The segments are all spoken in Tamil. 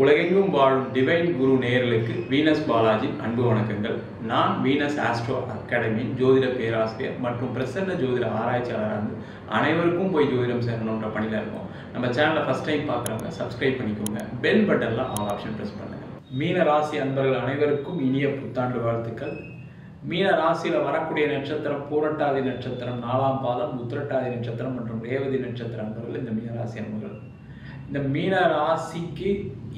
உலகெங்கும் வாழும் டிவைன் குரு நேயர்களுக்கு வீனஸ் பாலாஜி அன்பு வணக்கங்கள். நான் வீனஸ் ஆஸ்ட்ரோ அகாடமியின் ஜோதிட பேராசிரியர் மற்றும் பிரசன்ன ஜோதிட ஆராய்ச்சியாளராக அனைவருக்கும் போய் ஜோதிடம் சேரணுன்ற பணியில் இருக்கோம். நம்ம சேனலை ஃபர்ஸ்ட் டைம் பார்க்குறவங்க சப்ஸ்கிரைப் பண்ணிக்கோங்க, பெல் பட்டனில் ஆல் ஆப்ஷன் ப்ரெஸ் பண்ணுங்க. மீன ராசி அன்பர்கள் அனைவருக்கும் இனிய புத்தாண்டு வாழ்த்துக்கள். மீன ராசியில் வரக்கூடிய நட்சத்திரம் பூரட்டாதி நட்சத்திரம், 4ஆம் பாதம், உத்திரட்டாதி நட்சத்திரம் மற்றும் ரேவதி நட்சத்திர அன்பர்கள் இந்த மீன ராசி அன்பர்கள். இந்த மீன ராசிக்கு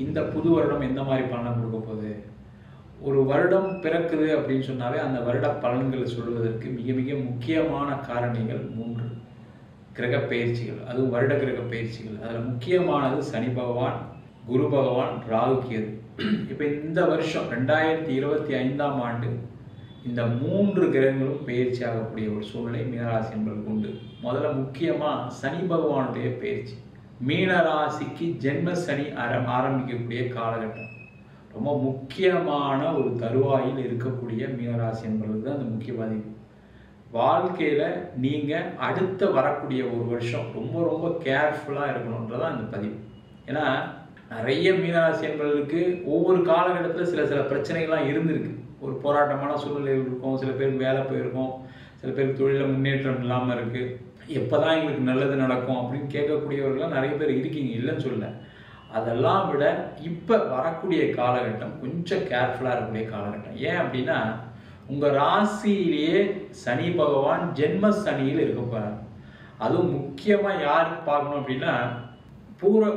இந்த புது வருடம் எந்த மாதிரி பலனை கொடுக்க போகுது? ஒரு வருடம் பிறக்குது அப்படின்னு சொன்னாவே அந்த வருட பலன்களை சொல்வதற்கு மிக மிக முக்கியமான காரணிகள் 3 கிரக பயிற்சிகள், அதுவும் வருட கிரக பயிற்சிகள். அதில் முக்கியமானது சனி பகவான், குரு பகவான், ராகு கேது. இப்போ இந்த வருஷம் 2025ஆம் ஆண்டு இந்த 3 கிரகங்களும் பயிற்சி ஆகக்கூடிய ஒரு சூழ்நிலை மீனராசி என்பதற்கு உண்டு. முதல்ல முக்கியமாக சனி பகவானுடைய பயிற்சி. மீனராசிக்கு ஜென்ம சனி ஆரம்பிக்கக்கூடிய காலகட்டம் ரொம்ப முக்கியமான ஒரு தருவாயில் இருக்கக்கூடிய மீனராசி என்பது தான் அந்த முக்கிய பாதிப்பு. வாழ்க்கையில் நீங்கள் அடுத்த வரக்கூடிய ஒரு வருஷம் ரொம்ப ரொம்ப கேர்ஃபுல்லாக இருக்கணுன்றதான் இந்த பதிவு. ஏன்னா நிறைய மீனராசி என்பவர்களுக்கு ஒவ்வொரு காலகட்டத்தில் சில பிரச்சனைகள்லாம் இருந்திருக்கு. ஒரு போராட்டமான சூழ்நிலை இருக்கும், சில பேருக்கு வேலை போயிருக்கும், சில பேருக்கு தொழிலில் முன்னேற்றம் இல்லாமல் இருக்குது. எப்போ தான் எங்களுக்கு நல்லது நடக்கும் அப்படின்னு கேட்கக்கூடியவர்களாம் நிறைய பேர் இருக்கீங்க, இல்லைன்னு சொல்ல. அதெல்லாம் விட இப்போ வரக்கூடிய காலகட்டம் கொஞ்சம் கேர்ஃபுல்லாக இருக்கக்கூடிய காலகட்டம். ஏன் அப்படின்னா உங்கள் ராசியிலேயே சனி பகவான் ஜென்ம சனியில் இருக்க போகிறார். அதுவும் முக்கியமாக யாருக்கு பார்க்கணும் அப்படின்னா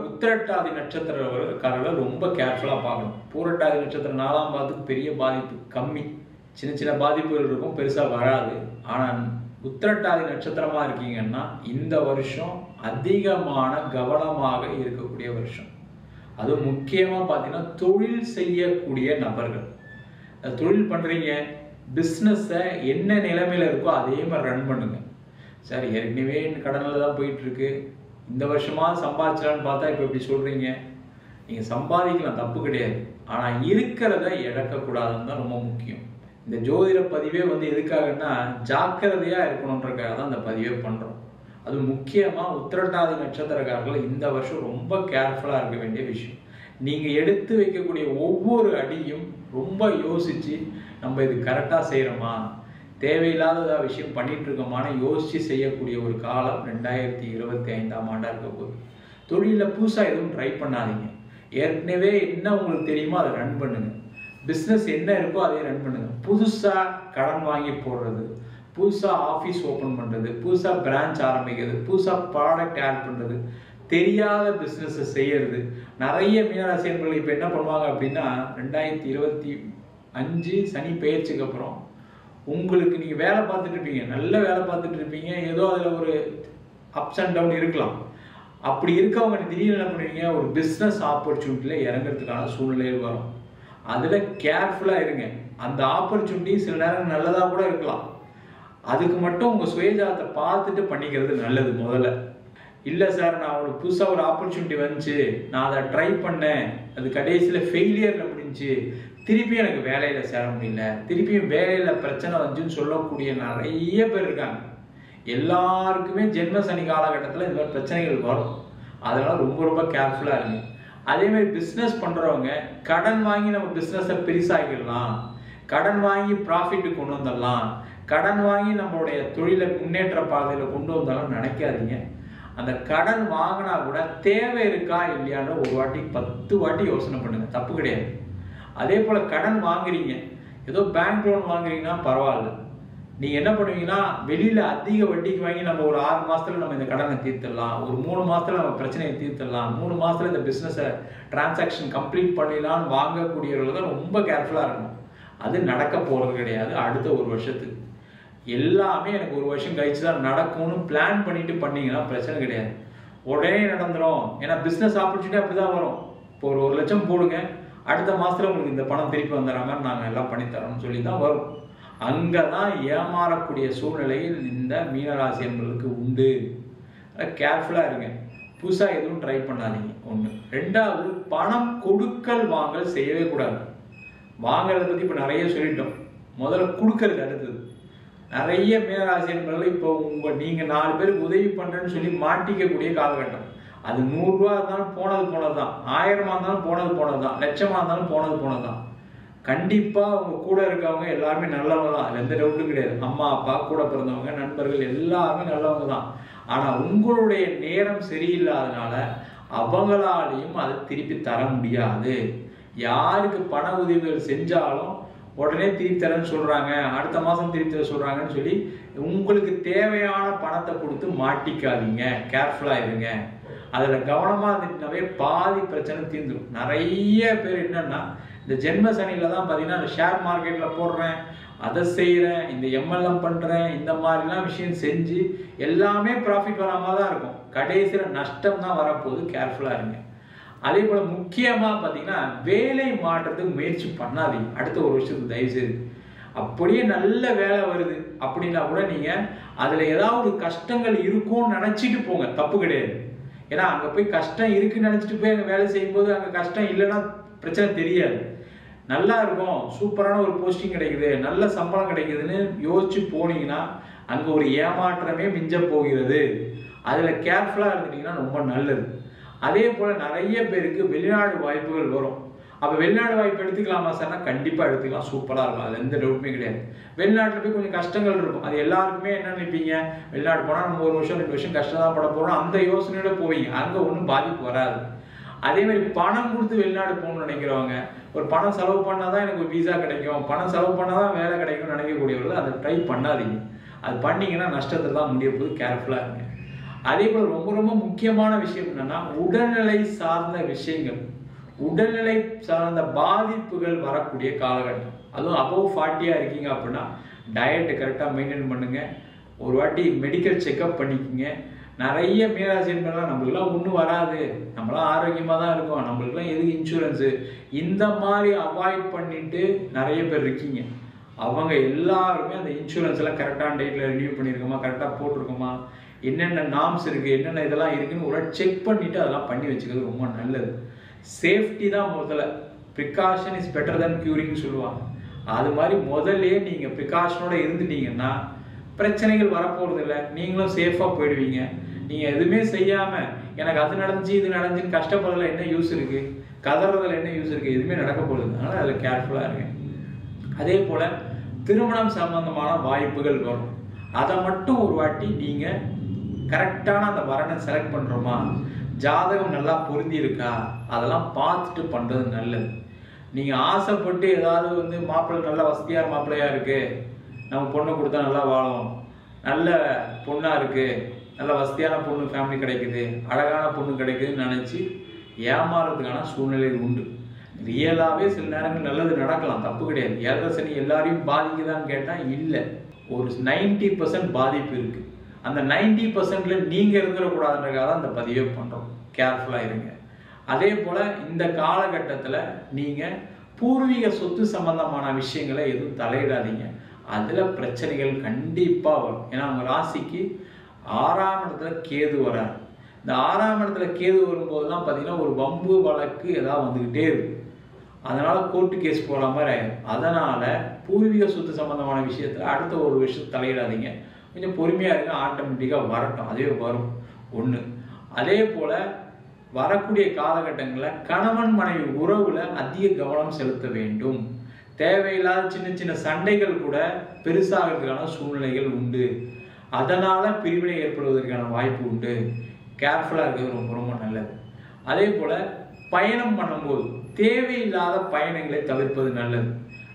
உத்திரட்டாதி நட்சத்திரக்காரர்கள் ரொம்ப கேர்ஃபுல்லாக பார்க்கணும். பூரட்டாதி நட்சத்திரம் 4ஆம் பாதத்துக்கு பெரிய பாதிப்பு கம்மி, சின்ன சின்ன பாதிப்புகள் இருக்கும், பெருசாக வராது. ஆனால் உத்திரட்டாதி நட்சத்திரமாக இருக்கீங்கன்னா இந்த வருஷம் அதிகமான கவனமாக இருக்கக்கூடிய வருஷம். அதுவும் முக்கியமாக பார்த்தீங்கன்னா தொழில் செய்யக்கூடிய நபர்கள், தொழில் பண்ணுறீங்க, பிஸ்னஸை என்ன நிலைமையில் இருக்கோ அதே மாதிரி ரன் பண்ணுங்க. சார் ஏற்கனவே கடனில் தான் போயிட்டுருக்கு, இந்த வருஷமாக சம்பாதிச்சலான்னு பார்த்தா இப்போ இப்படி சொல்கிறீங்க. நீங்கள் சம்பாதிக்கலாம், தப்பு கிடையாது. ஆனால் இருக்கிறத இழக்கக்கூடாதுன்னு தான் ரொம்ப முக்கியம். இந்த ஜோதிட பதிவே எதுக்காகன்னா ஜாக்கிரதையாக இருக்கணுன்றக்காக தான் இந்த பதிவே பண்ணுறோம். அது முக்கியமாக உத்திரட்டாதி நட்சத்திரக்காரர்கள் இந்த வருஷம் ரொம்ப கேர்ஃபுல்லாக இருக்க வேண்டிய விஷயம். நீங்கள் எடுத்து வைக்கக்கூடிய ஒவ்வொரு அடியும் ரொம்ப யோசித்து நம்ம இது கரெக்டாக செய்கிறோமா, தேவையில்லாத விஷயம் பண்ணிட்டு இருக்கோமான யோசித்து செய்யக்கூடிய ஒரு காலம் 2025ஆம் ஆண்டாக இருக்க போகுது. தொழிலில் புதுசாக எதுவும் ட்ரை பண்ணாதீங்க. ஏற்கனவே என்ன உங்களுக்கு தெரியுமோ அதை ரன் பண்ணுங்க. பிஸ்னஸ் என்ன இருக்கோ அதே ரன் பண்ணுங்க. புதுசாக கடன் வாங்கி போடுறது, புதுசாக ஆஃபீஸ் ஓப்பன் பண்ணுறது, புதுசாக பிரான்ச் ஆரம்பிக்கிறது, புதுசாக ப்ராடக்ட் ஆட் பண்ணுறது, தெரியாத பிஸ்னஸை செய்யறது. நிறைய மீனராசி என்பவர்கள் இப்போ என்ன பண்ணுவாங்க அப்படின்னா 2025 சனி பெயர்ச்சிக்கு அப்புறம் உங்களுக்கு நீங்கள் வேலை பார்த்துட்டு இருப்பீங்க, நல்ல வேலை பார்த்துட்டு இருப்பீங்க, ஏதோ அதில் ஒரு அப்ஸ் அண்ட் டவுன் இருக்கலாம். அப்படி இருக்கவங்க திடீர்னு என்ன பண்ணுவீங்க, ஒரு பிஸ்னஸ் ஆப்பர்ச்சுனிட்டியில் இறங்குறதுக்கான சூழ்நிலை வரும். அதில் கேர்ஃபுல்லாக இருங்க. அந்த ஆப்பர்ச்சுனிட்டி சில நேரம் நல்லதாக கூட இருக்கலாம். அதுக்கு மட்டும் உங்கள் சுயஜாதத்தை பார்த்துட்டு பண்ணிக்கிறது நல்லது. முதல்ல இல்லை சார், நான் ஒரு புதுசாக ஒரு ஆப்பர்ச்சுனிட்டி வந்துச்சு, நான் அதை ட்ரை பண்ணேன், அது கடைசியில் ஃபெயிலியரில் முடிஞ்சு, திருப்பியும் எனக்கு வேலையில் சேர முடியல, திருப்பியும் வேலையில் பிரச்சனை வந்துச்சுன்னு சொல்லக்கூடிய நிறைய பேர் இருக்காங்க. எல்லாருக்குமே ஜென்ம சனி காலகட்டத்தில் இந்த மாதிரி பிரச்சனைகள் வரும். அதனால் ரொம்ப ரொம்ப கேர்ஃபுல்லாக இருங்க. அதே மாதிரி பிஸ்னஸ் பண்ணுறவங்க கடன் வாங்கி நம்ம பிஸ்னஸை பெருசாகிடலாம், கடன் வாங்கி ப்ராஃபிட்டு கொண்டு வந்துடலாம், கடன் வாங்கி நம்மளுடைய தொழிலை முன்னேற்ற பாதையில் கொண்டு வந்தாலும் நினைக்காதீங்க. அந்த கடன் வாங்கினா கூட தேவை இருக்கா இல்லையான்னு ஒரு வாட்டி 10 வாட்டி யோசனை பண்ணுங்க, தப்பு கிடையாது. அதே போல் கடன் வாங்குறீங்க, ஏதோ பேங்க் லோன் வாங்குறீங்கன்னா பரவாயில்ல. நீங்கள் என்ன பண்ணுவீங்கன்னா வெளியில் அதிக வட்டிக்கு வாங்கி நம்ம ஒரு 6 மாதத்தில் நம்ம இந்த கடனை தீர்த்துடலாம், ஒரு 3 மாதத்தில் நம்ம பிரச்சனையை தீர்த்துடலாம், 3 மாதத்தில் இந்த பிஸ்னஸை டிரான்சாக்ஷன் கம்ப்ளீட் பண்ணிடலான்னு வாங்கக்கூடியவர்கள் தான் ரொம்ப கேர்ஃபுல்லாக இருக்கணும். அது நடக்க போகிறது கிடையாது. அடுத்த ஒரு வருஷத்துக்கு எல்லாமே எனக்கு ஒரு வருஷம் கழிச்சு தான் நடக்கும்னு பிளான் பண்ணிட்டு பண்ணீங்கன்னா பிரச்சனை கிடையாது, உடனே நடந்துடும். ஏன்னா பிஸ்னஸ் ஆப்பர்ச்சுனிட்டி அப்படி தான் வரும். இப்போ ஒரு 1 லட்சம் போடுங்க, அடுத்த மாதத்தில் உங்களுக்கு இந்த பணம் திருப்பி வந்துடுற மாதிரி நாங்கள் எல்லாம் பண்ணித்தரோம்னு சொல்லி தான் வரும். அங்கே தான் ஏமாறக்கூடிய சூழ்நிலையில் இந்த மீனராசி என்பதற்கு உண்டு. கேர்ஃபுல்லாக இருங்க, புதுசாக எதுவும் ட்ரை பண்ணாதீங்க. 1. 2வது, பணம் கொடுக்கல் வாங்கல் செய்யவே கூடாது. வாங்கிறத பற்றி இப்போ நிறைய சொல்லிட்டோம், முதல்ல கொடுக்கறது அடுத்தது. நிறைய மீனராசி என்பவர்கள் இப்போ நீங்கள் 4 பேருக்கு உதவி பண்ணுறேன்னு சொல்லி மாட்டிக்கக்கூடிய காலகட்டம். அது 100 ரூபா இருந்தாலும் போனது தான், 1000 இருந்தாலும் போனது தான், லட்சமா இருந்தாலும் போனது தான். கண்டிப்பா உங்க கூட இருக்கவங்க எல்லாருமே நல்லவங்க தான், அதுல எந்த டவுட்டும் கிடையாது. அம்மா அப்பா கூட பிறந்தவங்க நண்பர்கள் எல்லாருமே நல்லவங்க தான். ஆனா உங்களுடைய நேரம் சரியில்லாதனால அவங்களாலையும் அதை திருப்பி தர முடியாது. யாருக்கு பண உதவிகள் செஞ்சாலும் உடனே திருப்பி தரேன்னு சொல்றாங்க, அடுத்த மாசம் திருப்பி தர சொல்றாங்கன்னு சொல்லி உங்களுக்கு தேவையான பணத்தை கொடுத்து மாட்டிக்காதீங்க. கேர்ஃபுல்லா இருங்க. அதுல கவனமா இருந்துட்டுனாவே பாதி பிரச்சனை தீர்ந்துடும். நிறைய பேர் என்னன்னா இந்த ஜென்ம சனியில தான் பாத்தீங்கன்னா ஷேர் மார்க்கெட்ல போடுறேன், அதை செய்யறேன், இந்த MLM பண்றேன், இந்த மாதிரிலாம் விஷயம் செஞ்சு எல்லாமே ப்ராஃபிட் வராம தான் இருக்கும். கடைசியில நஷ்டம் தான் வரப்போகுது. கேர்ஃபுல்லா இருங்க. அதே போல முக்கியமா பாத்தீங்கன்னா வேலை மாற்றத்துக்கு முயற்சி பண்ணாதீங்க அடுத்த ஒரு வருஷத்துக்கு தயவு செய்து. அப்படியே நல்ல வேலை வருது அப்படின்னா கூட நீங்க அதுல ஏதாவது ஒரு கஷ்டங்கள் இருக்கும்னு நினைச்சிட்டு போங்க, தப்பு கிடையாது. ஏன்னா அங்க போய் கஷ்டம் இருக்குன்னு நினைச்சிட்டு போய் அங்க வேலை செய்யும் போது அங்க கஷ்டம் இல்லைன்னா பிரச்சனை தெரியாது. நல்லா இருக்கும், சூப்பரான ஒரு போஸ்டிங் கிடைக்குது, நல்ல சம்பளம் கிடைக்குதுன்னு யோசிச்சு போனீங்கன்னா அங்க ஒரு ஏமாற்றமே மிஞ்ச போகிறது. அதுல கேர்ஃபுல்லா இருந்துட்டீங்கன்னா ரொம்ப நல்லது. அதே போல நிறைய பேருக்கு வெளிநாடு வாய்ப்புகள் வரும். அப்ப வெளிநாடு வாய்ப்பு எடுத்துக்கலாமா சார்னா கண்டிப்பா எடுத்துக்கலாம், சூப்பரா இருக்கும், அதுல எந்த டவுட்டுமே கிடையாது. வெளிநாட்டுல போய் கொஞ்சம் கஷ்டங்கள் இருக்கும், அது எல்லாருக்குமே என்ன நினைப்பீங்க, வெளிநாடு போனா நம்ம 1 வருஷம் 2 வருஷம் கஷ்டம் பட போறோம், அந்த யோசனையோட போவீங்க. அங்க ஒன்றும் பாதிப்பு வராது. அதே மாதிரி பணம் கொடுத்து வெளிநாடு போகணும்னு நினைக்கிறவங்க, ஒரு பணம் செலவு பண்ணாதான் எனக்கு விசா கிடைக்கும், பணம் செலவு பண்ணாதான் வேலை கிடைக்கும்னு நினைக்கக்கூடியவர்கள் அதை ட்ரை பண்ணாதீங்க. அது பண்ணீங்கன்னா நஷ்டத்துல தான் முடிய போது. கேர்ஃபுல்லா இருங்க. அதே போல ரொம்ப ரொம்ப முக்கியமான விஷயம் என்னன்னா உடல்நிலை சார்ந்த விஷயங்கள், உடல்நிலை சார்ந்த பாதிப்புகள் வரக்கூடிய காலகட்டம். அதுவும் அபவ் 40 இருக்கீங்க அப்படின்னா டயட் கரெக்டா மெயின்டைன் பண்ணுங்க. ஒரு வாட்டி மெடிக்கல் செக்அப் பண்ணிக்கோங்க. நிறைய மீராசிரியர்கள்லாம் நம்மளுக்குலாம் ஒன்றும் வராது, நம்மளாம் ஆரோக்கியமாக தான் இருக்கோம், நம்மளுக்குலாம் எதுக்கு இன்சூரன்ஸு, இந்த மாதிரி அவாய்ட் பண்ணிட்டு நிறைய பேர் இருக்கீங்க. அவங்க எல்லாருமே அந்த இன்சூரன்ஸ் எல்லாம் கரெக்டான டேட்ல ரினியூ பண்ணியிருக்கோமா, கரெக்டாக போட்டிருக்கோமா, என்னென்ன நார்ம்ஸ் இருக்கு, என்னென்ன இதெல்லாம் இருக்குன்னு ஒரு செக் பண்ணிட்டு அதெல்லாம் பண்ணி வச்சுக்கிறது ரொம்ப நல்லது. சேஃப்டி தான் முதல்ல. ப்ரிகாஷன் இஸ் பெட்டர் தென் கியூரிங்னு சொல்லுவாங்க. அது மாதிரி முதல்ல நீங்க ப்ரிகாஷனோட இருந்துட்டீங்கன்னா பிரச்சனைகள் வரப்போறது இல்லை, நீங்களும் சேஃபா போயிடுவீங்க. நீங்க எதுவுமே செய்யாம எனக்கு அது நடந்துச்சு இது நடந்துச்சுன்னு கஷ்டப்படுறதுல என்ன யூஸ் இருக்கு, கதறதுல என்ன யூஸ் இருக்கு, எதுவுமே நடக்க போகுது. அதனால அதுல கேர்ஃபுல்லா இருங்க. அதே போல திருமணம் சம்பந்தமான வாய்ப்புகள் வரும். அதை மட்டும் ஒரு வாட்டி நீங்க கரெக்டான அந்த வரனை செலக்ட் பண்றோமா, ஜாதகம் நல்லா பொருந்தி இருக்கா, அதெல்லாம் பார்த்துட்டு பண்றது நல்லது. நீங்க ஆசைப்பட்டு ஏதாவது மாப்பிள்ளை நல்ல வசதியான மாப்பிள்ளையா இருக்கு, நம்ம பொண்ணை கொடுத்தா நல்லா வாழும், நல்ல பொண்ணா இருக்கு, நல்ல வசதியான பொண்ணு ஃபேமிலி கிடைக்குது, அழகான பொண்ணு கிடைக்குதுன்னு நினைச்சு ஏமாறதுக்கான சூழ்நிலை உண்டு. ரியலாவே சில நேரங்கள் நல்லது நடக்கலாம், தப்பு கிடையாது. 7 சனி எல்லாரையும் பாதிக்குதான்னு கேட்டா இல்லை, ஒரு 90% பாதிப்பு இருக்கு. அந்த 90%ல நீங்க இருந்துடக்கூடாதுன்றதுக்காக தான் அந்த பதிவே பண்றோம். கேர்ஃபுல்லா இருங்க. அதே போல இந்த காலகட்டத்துல நீங்க பூர்வீக சொத்து சம்பந்தமான விஷயங்களை எதுவும் தலையிடாதீங்க. அதுல பிரச்சனைகள் கண்டிப்பா வரும். ஏன்னா உங்க ராசிக்கு 6ஆம் இடத்துல கேது வராரு. இந்த 6ஆம் இடத்துல கேது வரும்போதுதான் பாத்தீங்கன்னா ஒரு வம்பு வழக்கு ஏதாவது வந்துகிட்டே இருக்கு. அதனால கோர்ட்டு கேஸ் போற மாதிரி ஆயிடும். அதனால பூர்வீக சொத்து சம்பந்தமான விஷயத்துல அடுத்த ஒரு விஷயத்தை தலையிடாதீங்க. கொஞ்சம் பொறுமையா இருங்க, ஆட்டோமேட்டிக்கா வரட்டும், அதுவே வரும் ஒண்ணு. அதே போல வரக்கூடிய காலகட்டங்களில் கணவன் மனைவி உறவுல அதிக கவனம் செலுத்த வேண்டும். தேவையில்லாத சின்ன சின்ன சண்டைகள் கூட பெருசாகிறதுக்கான சூழ்நிலைகள் உண்டு. அதனால பிரிவினை ஏற்படுவதற்கான வாய்ப்பு உண்டு. கேர்ஃபுல்லா இருக்கிறது ரொம்ப ரொம்ப நல்லது. அதே போல பயணம் பண்ணும்போது தேவையில்லாத பயணங்களை தவிர்ப்பது நல்லது.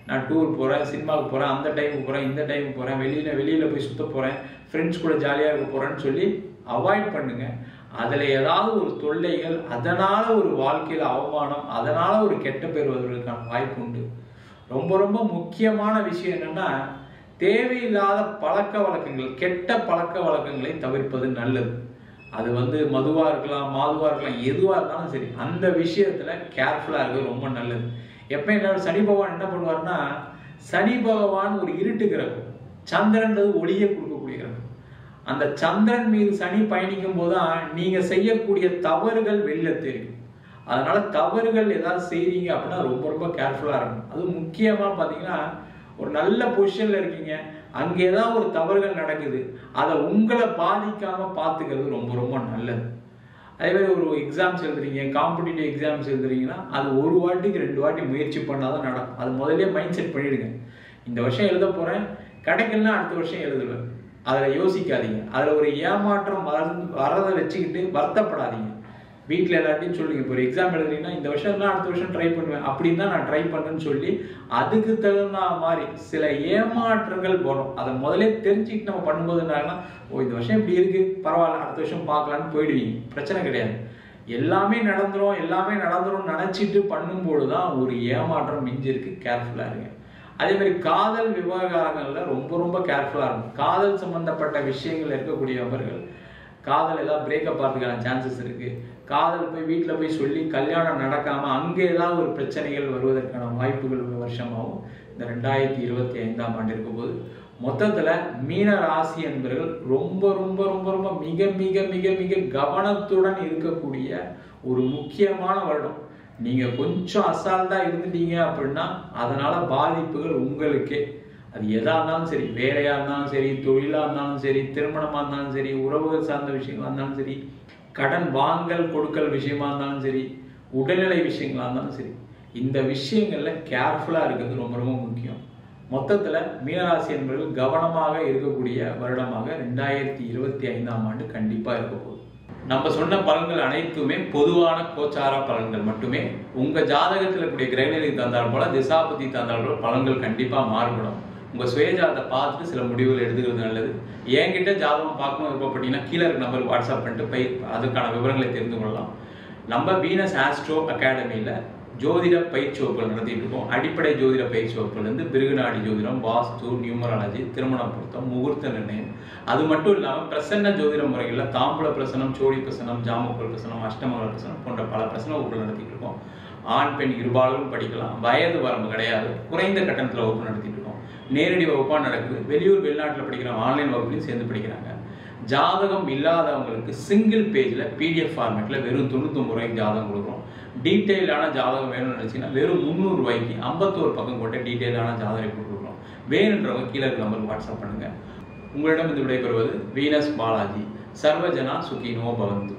நான் டூர் போறேன், சினிமாவுக்கு போறேன், அந்த டைமுக்கு போறேன், இந்த டைமுக்கு போறேன், வெளியில போய் சுத்த போறேன், ஃப்ரெண்ட்ஸ் கூட ஜாலியா இருக்க போறேன்னு சொல்லி அவாய்ட் பண்ணுங்க. அதுல ஏதாவது ஒரு தொல்லைகள், அதனால ஒரு வாழ்க்கையில அவமானம், அதனால ஒரு கெட்ட பேர் வருவதற்கான வாய்ப்பு உண்டு. ரொம்ப ரொம்ப முக்கியமான விஷயம் என்னன்னா தேவையில்லாத பழக்க வழக்கங்கள், கெட்ட பழக்க வழக்கங்களை தவிர்ப்பது நல்லது. அது மதுவா இருக்கலாம், மாதுவா இருக்கலாம், எதுவா இருந்தாலும் சரி, அந்த விஷயத்துல கேர்ஃபுல்லா இருக்கிறது ரொம்ப நல்லது. எப்ப என்ன சனி பகவான் என்ன பண்ணுவார்னா, சனி பகவான் ஒரு இருட்டு கிரகம், சந்திரன்றது ஒளியை கொடுக்கக்கூடிய கிரகம். அந்த சந்திரன் மீது சனி பயணிக்கும் போதுதான் நீங்க செய்யக்கூடிய தவறுகள் வெளியில தெரியும். அதனால தவறுகள் ஏதாவது செய்றீங்க அப்படின்னா ரொம்ப ரொம்ப கேர்ஃபுல்லா இருக்கணும். அது முக்கியமா பாத்தீங்கன்னா ஒரு நல்ல பொசிஷன்ல இருக்கீங்க, அங்க ஏதாவது ஒரு தவறுகள் நடக்குது, அதை உங்களை பாதிக்காம பாத்துக்கிறது ரொம்ப ரொம்ப நல்லது. அதே மாதிரி ஒரு எக்ஸாம்ஸ் எழுதுறீங்க, காம்படிட்டிவ் எக்ஸாம்ஸ் எழுதுறீங்கன்னா அது ஒரு வாட்டிக்கு 2 வாட்டி முயற்சி பண்ணாதான் நடக்கும். அது முதலே மைண்ட் செட் பண்ணிடுங்க. இந்த வருஷம் எழுத போகிறேன், கிடைக்கலன்னா அடுத்த வருஷம் எழுதுவேன். அதில் யோசிக்காதீங்க. அதில் ஒரு ஏமாற்றம் வரதை வச்சுக்கிட்டு வருத்தப்படாதீங்க. வீட்டில் எல்லாத்தையும் சொல்லுங்க. இப்போ ஒரு எக்ஸாம் எழுதுறீங்கன்னா இந்த வருஷம் இல்லை அடுத்த வருஷம் ட்ரை பண்ணுவேன் அப்படின்னு தான் நான் ட்ரை பண்ணேன்னு சொல்லி அதுக்கு தகுந்த மாதிரி சில ஏமாற்றங்கள் வரும். அதை முதலே தெரிஞ்சுக்கிட்டு நம்ம பண்ணும்போது என்னாங்கன்னா, ஓ இந்த வருஷம் இப்படி இருக்கு, பரவாயில்ல அடுத்த வருஷம் பார்க்கலான்னு போயிடுவீங்க. பிரச்சனை கிடையாது. எல்லாமே நடந்துரும் நினைச்சிட்டு பண்ணும்போது தான் ஒரு ஏமாற்றம் மிஞ்சிருக்கு. கேர்ஃபுல்லாக இருங்க. அதே மாதிரி காதல் விவகாரங்கள்ல ரொம்ப கேர்ஃபுல்லாக இருக்கும். காதல் சம்பந்தப்பட்ட விஷயங்கள் இருக்கக்கூடியவர்கள் காதல் ஏதாவது பிரேக்கப் ஆகிறதுக்கான சான்சஸ் இருக்கு. காதல் போய் வீட்டில் போய் சொல்லி கல்யாணம் நடக்காம அங்கே ஏதாவது ஒரு பிரச்சனைகள் வருவதற்கான வாய்ப்புகள் உள்ள வருஷமாகவும் இந்த 2025ஆம் ஆண்டு இருக்கும்போது மொத்தத்துல மீன ராசி என்பவர்கள் ரொம்ப மிக கவனத்துடன் இருக்கக்கூடிய ஒரு முக்கியமான வருடம். நீங்க கொஞ்சம் அசால்ட்டா இருந்துட்டீங்க அப்படின்னா அதனால பாதிப்புகள் உங்களுக்கே. அது எதா இருந்தாலும் சரி, வேலையா இருந்தாலும் சரி, தொழிலா இருந்தாலும் சரி, திருமணமா இருந்தாலும் சரி, உறவுகள் சார்ந்த விஷயங்களா இருந்தாலும் சரி, கடன் வாங்கல் கொடுக்கல் விஷயமா இருந்தாலும் சரி, உடல்நிலை விஷயங்களா இருந்தாலும் சரி, இந்த விஷயங்கள்ல கேர்ஃபுல்லா இருக்கிறது ரொம்ப முக்கியம். மொத்தத்துல மீனராசி என்பவர்கள் கவனமாக இருக்கக்கூடிய வருடமாக 2025ஆம் ஆண்டு கண்டிப்பா இருக்க போகுது. நம்ம சொன்ன பலன்கள் அனைத்துமே பொதுவான கோச்சார பலன்கள் மட்டுமே. உங்க ஜாதகத்தில் இருக்கக்கூடிய கிரகநிலை தந்தால் போல, திசாபதி தந்தால் போல பலன்கள் கண்டிப்பா மாறுபடும். உங்க சுயஜாதத்தை பார்த்துட்டு சில முடிவுகள் எடுத்துக்கிறது நல்லது. என்கிட்ட ஜாதகம் பார்க்கணும் விருப்பப்பட்டீங்கன்னா கீழே இருக்க நம்பருக்கு வாட்ஸ்அப் பண்ணிட்டு போய் அதுக்கான விவரங்களை தெரிந்து கொள்ளலாம். நம்ம வீனஸ் ஆஸ்ட்ரோ அகாடமியில ஜோதிட பயிற்சி வகுப்புகள் நடத்திட்டு இருக்கோம். அடிப்படை ஜோதிட பயிற்சி வகுப்புலேருந்து பிருகுநாடி ஜோதிடம், வாஸ்து, நியூமராலஜி, திருமண பொருத்தம், முகூர்த்த நிர்ணயம், அது மட்டும் இல்லாமல் பிரசன்ன ஜோதிட முறைகளில் தாம்பூல பிரசனம், சோழி பிரசனம், ஜாமக்கோல் பிரசனம், அஷ்டமங்கல பிரசனம் போன்ற பல பிரசன வகுப்புகள் நடத்திட்டு இருக்கோம். ஆண் பெண் இருபாலரும் படிக்கலாம். வயது வரம்பு கிடையாது. குறைந்த கட்டணத்தில் வகுப்பு நடத்திட்டு இருக்கோம். நேரடி வகுப்பாக நடக்குது. வெளியூர் வெளிநாட்டில் படிக்கிற ஆன்லைன் வகுப்புலையும் சேர்ந்து படிக்கிறாங்க. ஜாதகம் இல்லாதவங்களுக்கு சிங்கிள் பேஜில் PDF ஃபார்மேட்டில் வெறும் 99 ரூபாய்க்கு ஜாதகம் கொடுக்குறோம். டீட்டெயிலான ஜாதகம் வேணும்னு நினச்சிங்கன்னா வெறும் 300 ரூபாய்க்கு 51 பக்கம் கொண்ட டீட்டெயிலான ஜாதகம் கொடுக்குறோம். வேணுன்றவங்க கீழே நம்பருக்கு வாட்ஸ்அப் பண்ணுங்கள். உங்களிடம் இந்த விடைபெறுவது வீனஸ் பாலாஜி. சர்வஜனா சுகினோ பவந்து.